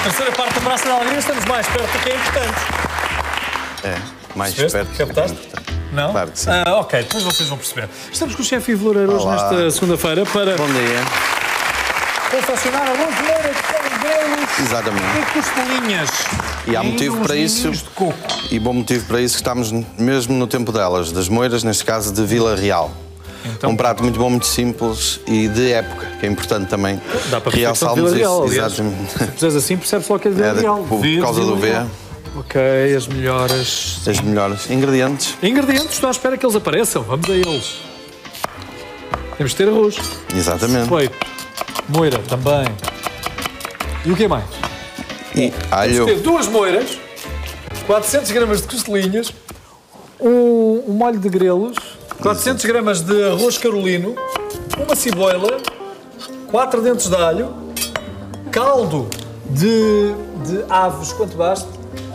Terceira parte da Praça da Alegria, estamos mais perto do que é importante. É, mais Percebeste? perto. Captaste? Não? Claro que sim. Ok, depois vocês vão perceber. Estamos com o chefe Ivo Loureiro hoje nesta segunda-feira para Bom dia. confeccionar arroz de moura de pão deles Exatamente. e costelinhas. E há motivo para isso. De coco. E bom motivo para isso que estamos mesmo no tempo delas, das moiras, neste caso de Vila Real. Então, Um prato muito bom, muito simples e de época, que é importante também dá para realçarmos Vila Real, isso. aliás. Exatamente. Se puseres assim, percebes logo que é de Vila Real. Por causa do V. Ok, as melhores. As melhores ingredientes. Ingredientes, estou à espera que eles apareçam. Vamos a eles. Temos de ter arroz. Exatamente. Feito. Moira também. E o que mais? E alho. Temos de ter 2 moiras, 400 gramas de costelinhas, um molho de grelos, 400 gramas de arroz carolino, uma ciboila, 4 dentes de alho, caldo de aves quanto basta,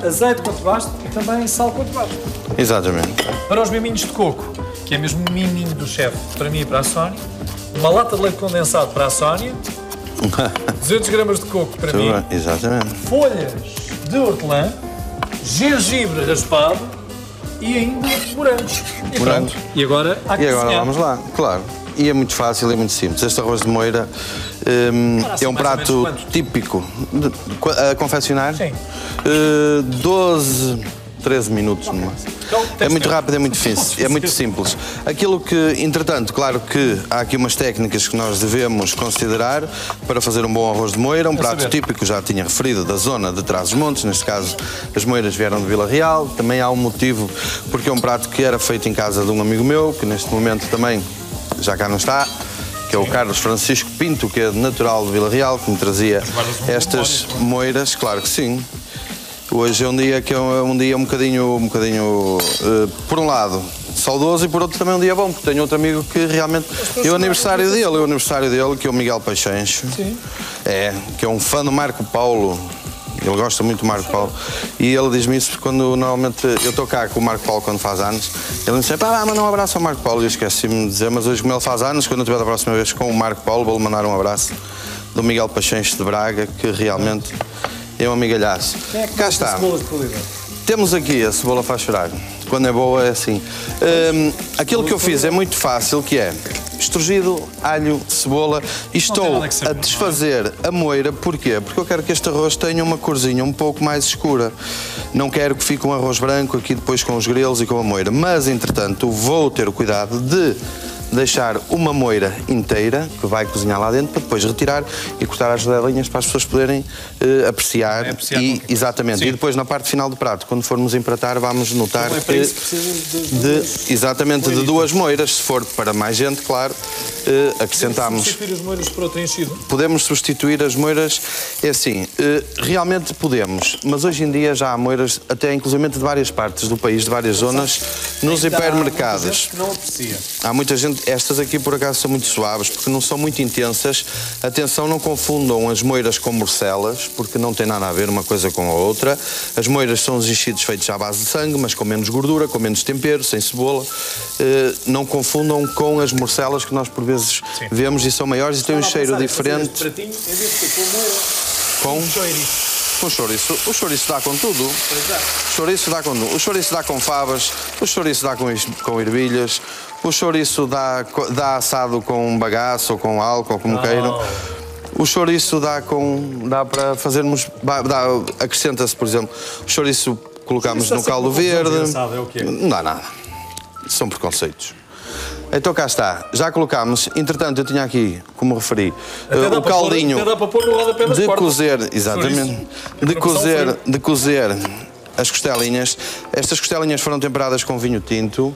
azeite quanto basta e também sal quanto basta. Exatamente. Para os miminhos de coco, que é mesmo o miminho do chefe, para mim e para a Sónia, uma lata de leite condensado para a Sónia, 200 gramas de coco para mim, Exatamente. folhas de hortelã, gengibre raspado e ainda morangos. E Morangos. pronto. E agora há que E agora cozinhar. vamos lá, claro. E é muito fácil e muito simples. Este arroz de moira é um prato típico a confeccionar. Sim. 12, 13 minutos no máximo. Então, É muito rápido, é muito difícil, é muito simples. Aquilo que, entretanto, claro que há aqui umas técnicas que nós devemos considerar para fazer um bom arroz de moira, um prato típico, já tinha referido, da zona de Trás-os-Montes, neste caso as moiras vieram de Vila Real. Também há um motivo, porque é um prato que era feito em casa de um amigo meu, que neste momento também já cá não está, que é o Carlos Francisco Pinto, que é natural de Vila Real, que me trazia estas moiras, claro que sim. Hoje é um dia que é um dia um bocadinho por um lado, saudoso e por outro também um dia bom, porque tenho outro amigo que realmente é o aniversário dele, que é o Miguel Peixencho. Sim. Que é um fã do Marco Paulo. Ele gosta muito do Marco Paulo. E ele diz-me isso quando normalmente eu estou cá com o Marco Paulo quando faz anos. Ele me diz sempre, manda um abraço ao Marco Paulo. E eu esqueci-me de dizer, mas hoje como ele faz anos, quando eu estiver da próxima vez com o Marco Paulo, vou-lhe mandar um abraço do Miguel Peixencho de Braga, que realmente é um amigalhaço. Cá está. Temos aqui a cebola faz chorar. Quando é boa é assim. Aquilo que eu fiz é muito fácil, que é estrugido, alho, cebola, e estou a desfazer a moira. Porquê? Porque eu quero que este arroz tenha uma corzinha um pouco mais escura. Não quero que fique um arroz branco aqui depois com os grelos e com a moira. Mas, entretanto, vou ter o cuidado de deixar uma moira inteira, que vai cozinhar lá dentro, para depois retirar e cortar as rodelinhas para as pessoas poderem apreciar. Exatamente. Sim. E depois, na parte final do prato, quando formos empratar, vamos notar que de 2 moiras. Se for para mais gente, claro, acrescentamos. Podemos substituir as moiras por outro enchido? Podemos substituir as moiras, é assim, realmente podemos, mas hoje em dia já há moiras, até inclusive de várias partes do país, de várias zonas, nos hipermercados. Não aprecia. Há muita gente, estas aqui por acaso são muito suaves, porque não são muito intensas. Atenção, não confundam as moiras com morcelas, porque não tem nada a ver uma coisa com a outra. As moiras são os enchidos feitos à base de sangue, mas com menos gordura, com menos tempero, sem cebola. Não confundam com as morcelas que nós por vezes vemos e são maiores e têm um cheiro diferente. Com chouriço. O chouriço dá com tudo. O chouriço dá com tudo. O chouriço dá com favas, o chouriço dá com ervilhas, o chouriço dá assado com bagaço ou com álcool, como queiram. O chouriço dá para fazermos. Acrescenta-se, por exemplo, o chouriço colocamos no caldo verde. Não dá nada. São preconceitos. Então cá está, já colocámos, entretanto eu tinha aqui, como referi, o caldinho de cozer, exatamente, de cozer as costelinhas. Estas costelinhas foram temperadas com vinho tinto,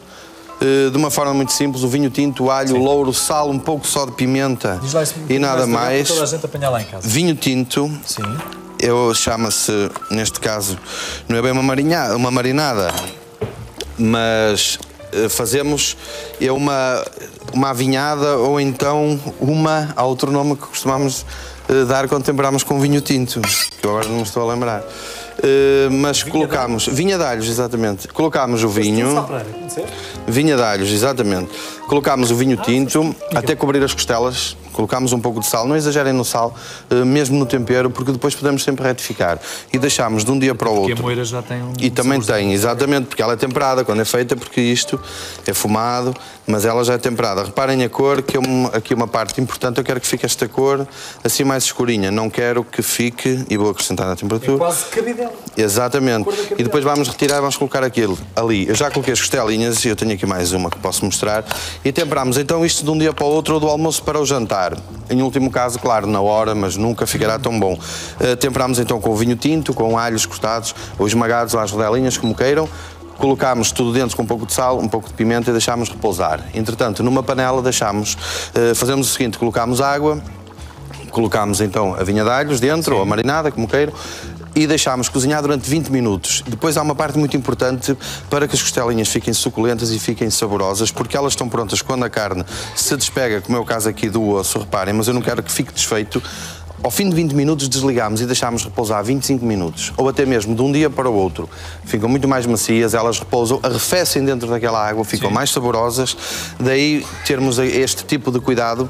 de uma forma muito simples, o vinho tinto, alho, louro, sal, um pouco só de pimenta e nada mais. Toda a gente apanhar lá em casa. Vinho tinto, chama-se, neste caso, não é bem uma marinada, mas fazemos uma avinhada ou então há outro nome que costumamos dar quando temperamos com vinho tinto, que eu agora não me estou a lembrar. Mas colocamos vinha de alhos, exatamente. Colocámos o vinho. Vinha de alhos, exatamente. Colocámos o vinho tinto até cobrir as costelas colocamos um pouco de sal, não exagerem no sal, mesmo no tempero, porque depois podemos sempre retificar. E deixamos de um dia para o outro. Porque a moira já tem um... E também tem, exatamente, porque ela é temperada quando é feita, porque isto é fumado, mas ela já é temperada. Reparem a cor, que é aqui uma parte importante, eu quero que fique esta cor assim mais escurinha, não quero que fique, e vou acrescentar na temperatura. É quase cabidela. Exatamente. E depois vamos retirar, vamos colocar aquilo ali. Eu já coloquei as costelinhas e eu tenho aqui mais uma que posso mostrar. E temperamos então isto de um dia para o outro ou do almoço para o jantar. Em último caso, claro, na hora, mas nunca ficará tão bom. Temperamos então com o vinho tinto, com alhos cortados ou esmagados às rodelinhas, como queiram. Colocámos tudo dentro com um pouco de sal, um pouco de pimenta e deixámos repousar. Entretanto, numa panela fazemos o seguinte, colocámos água, colocámos então a vinha de alhos dentro, ou a marinada, como queiram, e deixámos cozinhar durante 20 minutos. Depois há uma parte muito importante para que as costelinhas fiquem suculentas e fiquem saborosas, porque elas estão prontas quando a carne se despega, como é o caso aqui do osso, reparem, mas eu não quero que fique desfeito. Ao fim de 20 minutos desligamos e deixámos repousar 25 minutos, ou até mesmo de um dia para o outro. Ficam muito mais macias, elas repousam, arrefecem dentro daquela água, ficam mais saborosas. Daí termos este tipo de cuidado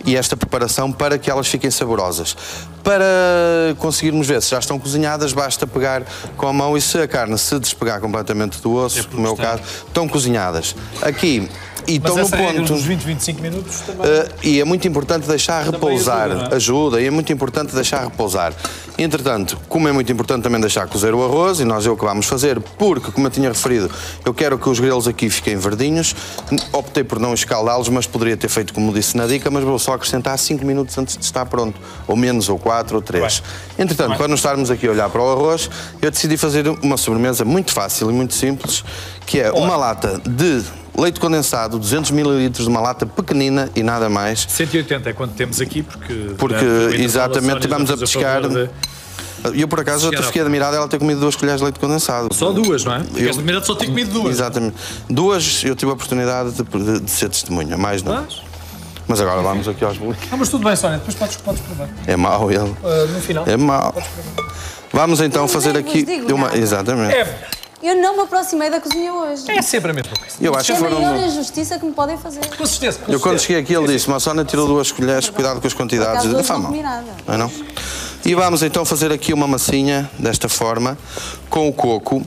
e esta preparação para que elas fiquem saborosas. Para conseguirmos ver se já estão cozinhadas, basta pegar com a mão e se a carne se despegar completamente do osso, como é o caso, estão cozinhadas. Aqui... E estão no ponto. Dos 20, 25 minutos também. E é muito importante deixar repousar. Ajuda, e é muito importante deixar repousar. Entretanto, como é muito importante também deixar cozer o arroz, e nós é o que vamos fazer, porque, como eu tinha referido, eu quero que os grelos aqui fiquem verdinhos. Optei por não escaldá-los, mas poderia ter feito como disse na dica, mas vou só acrescentar 5 minutos antes de estar pronto. Ou menos, ou 4, ou 3. Entretanto, para não estarmos aqui a olhar para o arroz, eu decidi fazer uma sobremesa muito fácil e muito simples, que é uma lata de leite condensado, 200 ml de uma lata pequenina e nada mais. 180 é quanto temos aqui, porque exatamente, tivemos a pescar. Eu, por acaso, até fiquei admirado ela ter comido 2 colheres de leite condensado. Só 2, não é? Fiquei admirado só ter comido 2. Exatamente. 2 eu tive a oportunidade de ser testemunha, mais não. Mas agora vamos aqui aos bolinhos. Mas tudo bem, Sónia, depois podes provar. É mau ele. No final. É mau. Vamos então fazer aqui uma... Exatamente. Eu não me aproximei da cozinha hoje. É sempre a mesma coisa. Eu acho é que a foram... maior injustiça que me podem fazer. Com certeza. Eu quando cheguei aqui ele disse, mas a Sónia tirou 2 colheres, cuidado com as quantidades. Não Faz mal. comi nada. Não é não? E vamos então fazer aqui uma massinha desta forma, com o coco.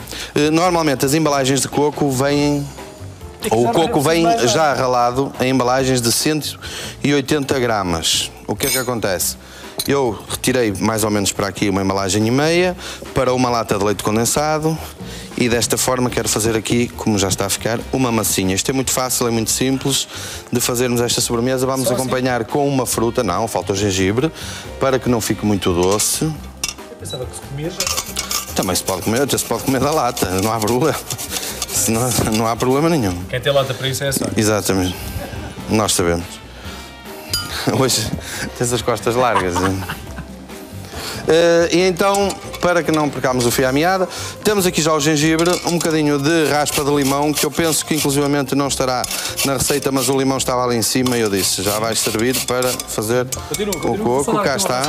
Normalmente as embalagens de coco vêm... Ou o coco vem já ralado em embalagens de 180 gramas. O que é que acontece? Eu retirei mais ou menos para aqui uma embalagem e meia, para uma lata de leite condensado, e desta forma quero fazer aqui, como já está a ficar, uma massinha. Isto é muito fácil, é muito simples de fazermos esta sobremesa. Vamos acompanhar com uma fruta, não, falta o gengibre, para que não fique muito doce. Eu pensava que se comia já. Também se pode comer da lata, não há problema. Não há problema nenhum. Quem tem lata para isso é a Sónia. Exatamente. Nós sabemos. Hoje tens as costas largas. E então, para que não percamos o fio à meada, temos aqui já o gengibre, um bocadinho de raspa de limão, que eu penso que inclusivamente não estará na receita, mas o limão estava ali em cima e eu disse, já vai servir para fazer o coco. Cá está.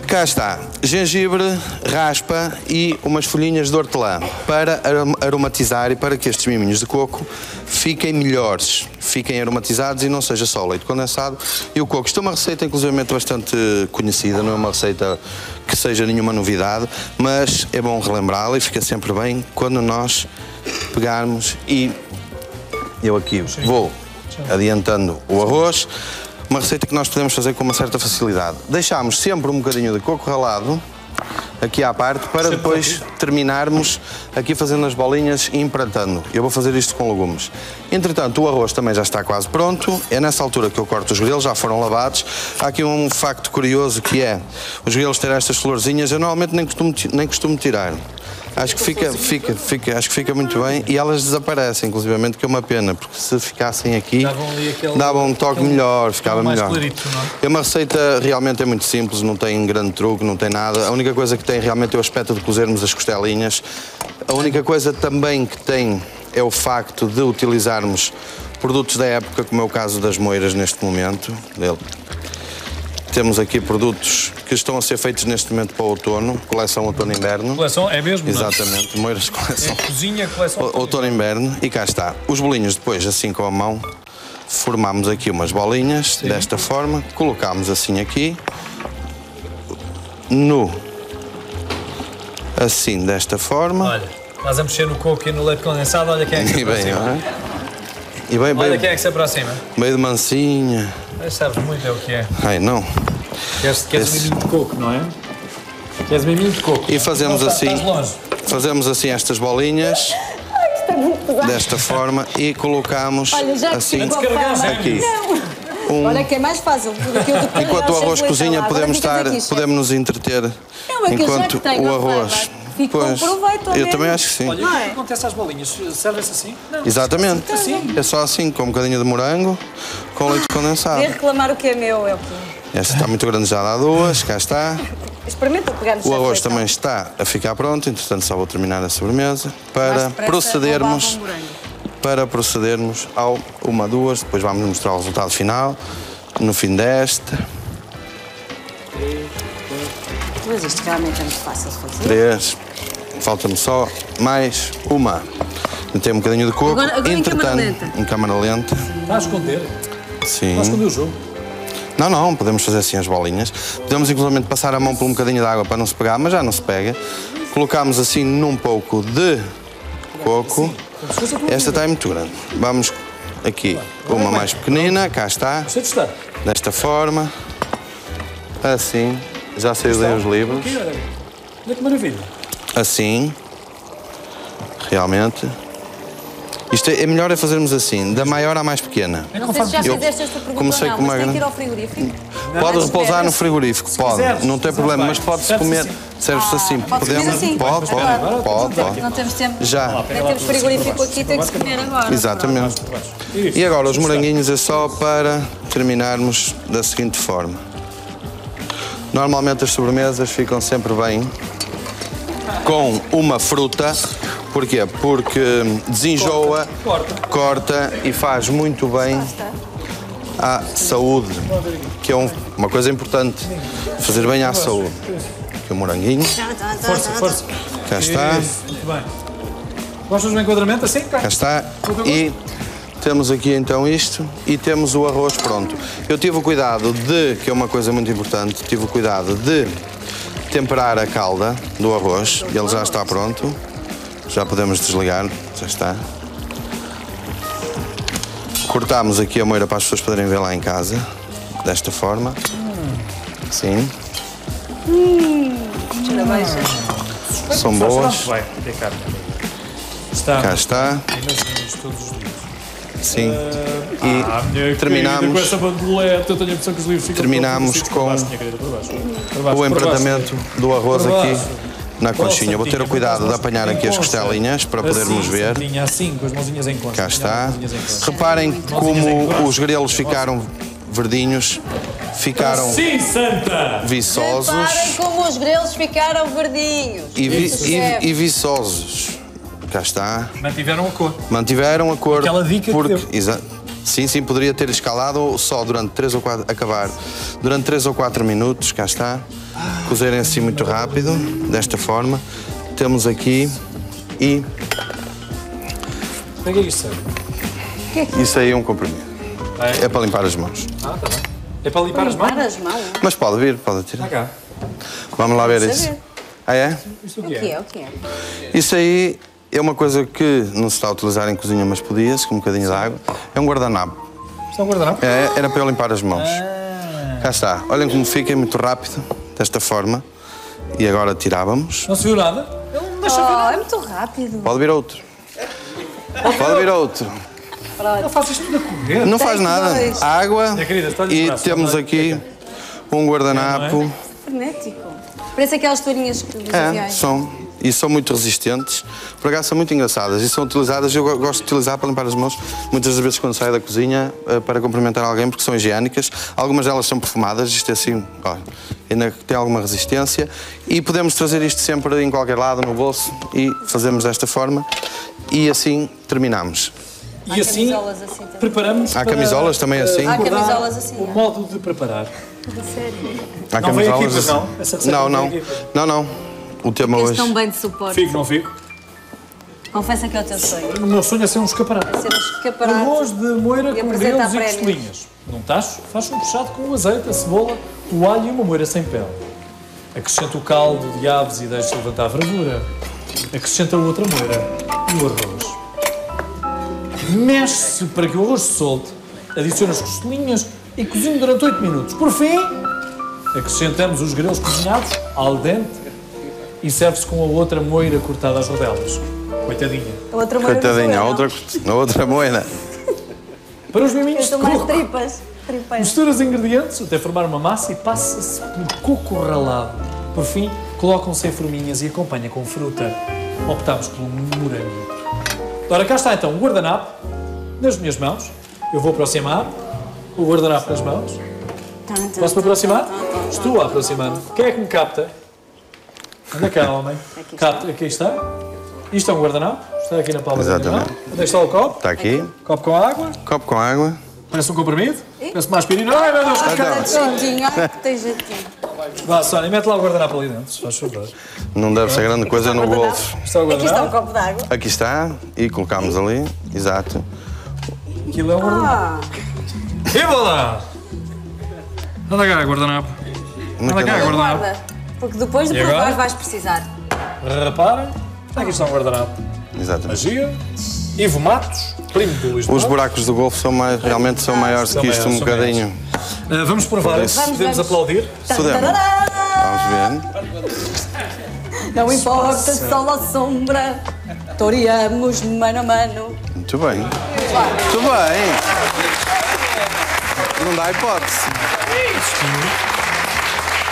Cá está, gengibre, raspa e umas folhinhas de hortelã para aromatizar e para que estes miminhos de coco fiquem melhores, fiquem aromatizados e não seja só o leite condensado e o coco. Isto é uma receita inclusivamente bastante conhecida, não é uma receita que seja nenhuma novidade, mas é bom relembrá-la e fica sempre bem quando nós pegarmos e eu aqui vou adiantando o arroz. Uma receita que nós podemos fazer com uma certa facilidade. Deixamos sempre um bocadinho de coco ralado aqui à parte para depois terminarmos aqui fazendo as bolinhas e emprantando. Eu vou fazer isto com legumes. Entretanto, o arroz também já está quase pronto. É nessa altura que eu corto os grelos, já foram lavados. Há aqui um facto curioso que é os grelos terem estas florzinhas. Eu normalmente nem costumo tirar. Acho que fica muito bem e elas desaparecem, inclusivamente, que é uma pena, porque se ficassem aqui davam um toque melhor, ficava melhor. É uma receita realmente é muito simples, não tem grande truque, não tem nada. A única coisa que tem realmente é o aspecto de cozermos as costelinhas. A única coisa também que tem é o facto de utilizarmos produtos da época, como é o caso das moiras neste momento. Temos aqui produtos que estão a ser feitos neste momento para o outono, coleção outono-inverno. Coleção, é mesmo? Exatamente, moiras coleção. É cozinha, coleção outono-inverno. E cá está. Os bolinhos depois, assim com a mão, formamos aqui umas bolinhas, desta forma, colocamos assim aqui, assim, desta forma. Olha, estás a mexer no coco e no leite condensado, olha quem é que se aproxima. Olha quem é que se aproxima. Meio de mansinha. Sabes muito é o que é. Ai, não. Queres miminho de coco, não é? Queres miminho de coco. E fazemos não, assim, estás longe. fazemos assim estas bolinhas, desta forma, e colocamos Olha, já assim aqui. Olha que é mais fácil. Enquanto o arroz cozinha, podemos nos entreter enquanto o arroz. Pois, eu também acho que sim. Olha, o que acontece às bolinhas? Servem-se assim? Não. Exatamente. Assim? É só assim, com um bocadinho de morango, com leite condensado. Vem reclamar o que é meu, é o quê? Esta está muito grande, já dá duas, cá está. Experimenta pegar no O arroz também está a ficar pronto, entretanto só vou terminar a sobremesa para procedermos ao 1, 2, depois vamos mostrar o resultado final, no fim desta. Mas isto realmente é muito fácil de fazer. 3, falta-me só mais uma. Tem um bocadinho de coco, Agora entretanto, em câmara lenta. Está a esconder? Sim. Está a esconder o jogo? Não, podemos fazer assim as bolinhas. Podemos inclusive passar a mão por um bocadinho de água para não se pegar, mas já não se pega. Colocamos assim num pouco de coco. Esta está muito grande. Vamos aqui, uma mais pequenina, cá está. Desta forma. Assim. Já saiu daí os livros. Olha que maravilha. Assim. Realmente. Isto é melhor é fazermos assim, da maior à mais pequena. Não sei se já fizeste esta pergunta comecei ou com não, uma mas tem que ir grande. ao frigorífico. Pode repousar no frigorífico, pode, quiseres, não tem problema, mas pode-se comer, serve-se assim. Pode comer assim? Pode. Não temos tempo. Já. Nem temos frigorífico aqui, tem que se comer agora. Exatamente. E agora os moranguinhos é só para terminarmos da seguinte forma. Normalmente as sobremesas ficam sempre bem com uma fruta. Porquê? Porque desenjoa, corta e faz muito bem à saúde, que é uma coisa importante, fazer bem à saúde. Aqui o moranguinho. Força. Cá está. Muito bem. Gostas do enquadramento assim? Cá está. E temos aqui então isto e temos o arroz pronto. Eu tive o cuidado de, que é uma coisa muito importante, tive o cuidado de temperar a calda do arroz. Ele já está pronto. Já podemos desligar, já está. Cortamos aqui a moira para as pessoas poderem ver lá em casa, desta forma. Sim. São boas. Cá está. Sim. E terminamos. Com essa bandolete, eu tenho a impressão que os livros ficam terminamos com o empratamento do arroz aqui na conchinha. Vou ter o cuidado de apanhar aqui as costelinhas para podermos ver. Assim, com as mãozinhas em concha. Cá está. Reparem como os grelos ficaram verdinhos, ficaram viçosos. Reparem como os grelos ficaram verdinhos. E viçosos. Cá está. Mantiveram a cor. Aquela dica porque, que deu. Sim, poderia ter escalado só durante 3 ou 4, acabar durante 3 ou 4 minutos, cá está. Cozerem assim muito rápido, desta forma. Temos aqui e... O que é isto? Isso aí é um comprimido. É para limpar as mãos. Tá bem. É para limpar as mãos? Mas pode vir, pode tirar. Cá. Vamos lá ver isso. Ah, é? Isto o que é? O que é? Isso aí é uma coisa que não se está a utilizar em cozinha, mas podia-se, com um bocadinho de água. É um guardanapo. Isto é um guardanapo? Era para eu limpar as mãos. Cá está. Olhem como fica, é muito rápido, desta forma. E agora tirávamos. Não se viu nada? É muito rápido. Pode vir outro. Pode vir outro. Ele faz isto tudo a correr. Não faz nada. Água e temos aqui um guardanapo. Frenético. Parece aquelas toalhinhas dos aviões. São. E são muito resistentes. Por acaso são muito engraçadas e são utilizadas, eu gosto de utilizar para limpar as mãos muitas das vezes quando saio da cozinha para cumprimentar alguém porque são higiênicas. Algumas delas são perfumadas, isto é assim, olha, ainda tem alguma resistência e podemos trazer isto sempre em qualquer lado no bolso e fazemos desta forma e assim terminamos. E assim preparamos. Há camisolas também assim. Há camisolas assim. O modo de preparar. Sério? Há não veio aqui, camisolas pois não? Não. O tema hoje. Estão bem de suporte. Fico, não fico? Confessa que é o teu sonho. O meu sonho é ser um escaparate. Ser um escaparate. Arroz de moira e com apresentar grelos e prémios. costelinhas. Num tacho, faz um puxado com o azeite, a cebola, o alho e uma moira sem pele. Acrescenta o caldo de aves e deixa levantar a fervura. Acrescenta outra moira e o arroz. Mexe-se para que o arroz se solte. Adiciona as costelinhas e cozinha durante 8 minutos. Por fim, acrescentamos os grelos cozinhados al dente e serve-se com a outra moira cortada às rodelas. Coitadinha. A outra moira Coitadinha, a não sou eu, outra moeda. Para os não. Eu miminhos de sou mais coco, tripas. Tripeiras. mistura os ingredientes até formar uma massa e passa-se por coco ralado. Por fim, colocam-se em forminhas e acompanha com fruta. Optámos pelo morango. Ora, cá está então o guardanapo nas minhas mãos. Eu vou aproximar o guardanapo nas mãos. Posso-me aproximar? Estou a aproximar-me. Quem é que me capta? Anda cá, homem. Capta, aqui está. Isto é um guardanapo. Está aqui na palma da minha mão. Exatamente. Onde é que está o copo? Está aqui. Copo com água. Copo com água. Parece um comprimido. Parece uma aspirina. Ai, meu Deus, Ai, cara. que jeitinho, ai, que tem jeitinho. Vá, Sónia, mete lá o guardanapo ali dentro, se faz favor. Não deve ser grande coisa no golfe. Está o Aqui está um guardanapo. copo de água. Aqui está. E colocamos ali. Exato. Aquilo é um guardanapo. E vá lá! Anda cá, guardanapo. Anda cá, guardanapo. Guarda, porque depois de E agora? provar vais precisar. Reparem, aqui está um guardanapo. Exatamente. Magia. Ivo Matos, primo do Luís de Os Matos. buracos do golfe realmente são maiores São que isto um maiores, são bocadinho. Vamos provar, Por isso. podemos aplaudir. Podemos. Tadadá! Vamos ver. Não importa sol ou sombra, toreamos mano a mano. Muito bem. Muito bem. Não dá hipótese.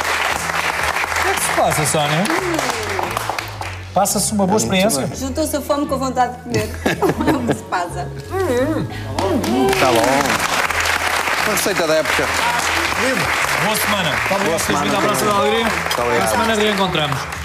O que é que se passa, Sónia? Passa-se uma boa experiência? Juntou-se a fome com a vontade de comer. É o que se passa. Está bom. Receita da época. Boa semana. Boa semana. Abraço da alegria. Muito obrigado. Na semana reencontramos.